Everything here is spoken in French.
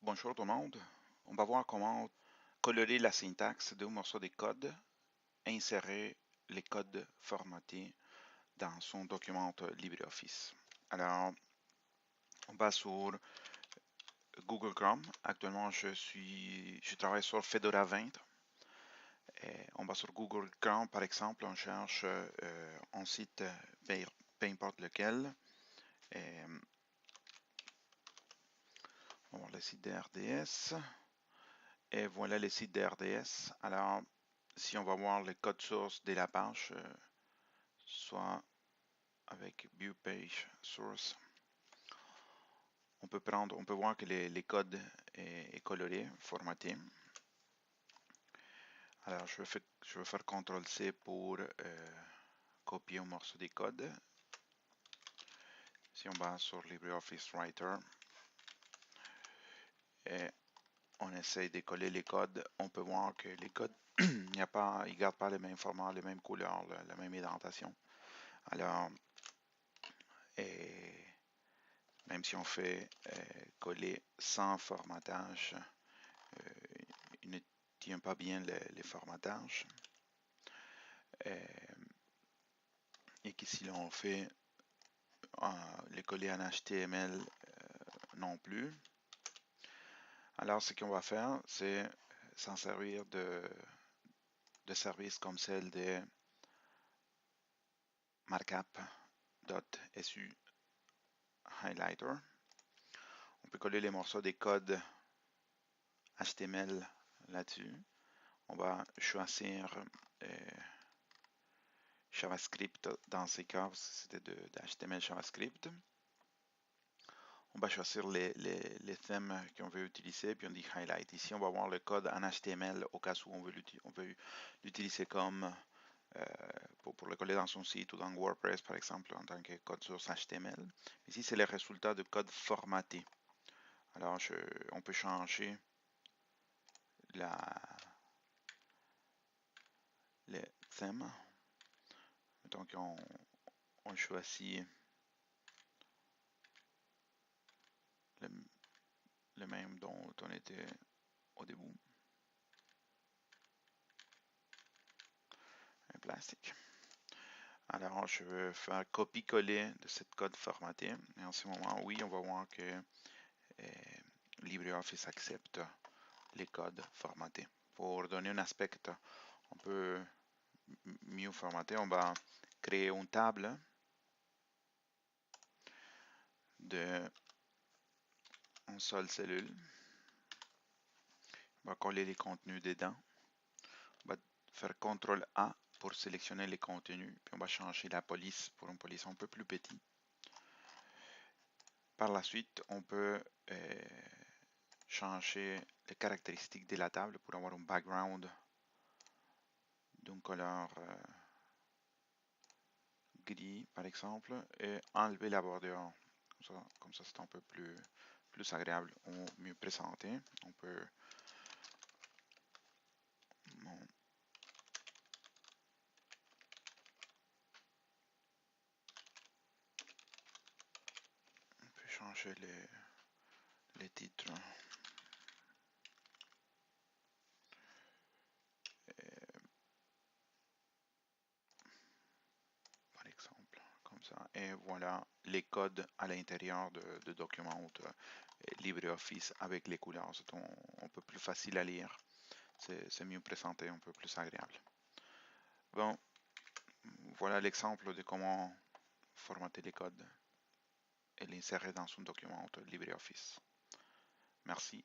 Bonjour tout le monde. On va voir comment colorer la syntaxe d'un morceau de code et insérer les codes formatés dans son document LibreOffice. Alors, on va sur Google Chrome. Actuellement, je travaille sur Fedora 20. Et on va sur Google Chrome, par exemple, on cherche un site, peu importe lequel. Et on va voir le site de RDS. Et voilà le site de RDS. Alors, si on va voir le code source de la page, soit avec View Page Source, on peut voir que les codes est coloré, formaté. Alors, je vais faire CTRL-C pour copier un morceau des codes. Si on va sur LibreOffice Writer et on essaye de coller les codes, on peut voir que les codes, ils ne gardent pas le même format, les mêmes couleurs, la même indentation. Alors, et même si on fait coller sans formatage, il ne tient pas bien les formatages. Et qu'ici, on fait les coller en HTML non plus. Alors, ce qu'on va faire, c'est s'en servir de services comme celle de markup.su highlighter. On peut coller les morceaux des codes HTML là-dessus. On va choisir JavaScript dans ces cas, c'était de HTML JavaScript. On va choisir les thèmes qu'on veut utiliser, puis on dit Highlight. Ici, on va voir le code en HTML au cas où on veut l'utiliser comme pour le coller dans son site ou dans WordPress, par exemple, en tant que code source HTML. Ici, c'est le résultat de code formaté. Alors, on peut changer les thèmes. Donc, on choisit le même dont on était au début. Un plastique. Alors, je vais faire copier-coller de cette code formaté. Et en ce moment, oui, on va voir que LibreOffice accepte les codes formatés. Pour donner un aspect un peu mieux formaté, on va créer une table de une seule cellule. On va coller les contenus dedans. On va faire CTRL-A pour sélectionner les contenus. Puis on va changer la police pour une police un peu plus petite. Par la suite, on peut changer les caractéristiques de la table pour avoir un background d'une couleur gris, par exemple, et enlever la bordure. Comme ça c'est un peu plus agréable ou mieux présenté. On peut changer les titres. Par exemple, comme ça. Et voilà les codes à l'intérieur de documents LibreOffice avec les couleurs. C'est un peu plus facile à lire. C'est mieux présenté, un peu plus agréable. Bon, voilà l'exemple de comment formater les codes et l'insérer dans un document LibreOffice. Merci.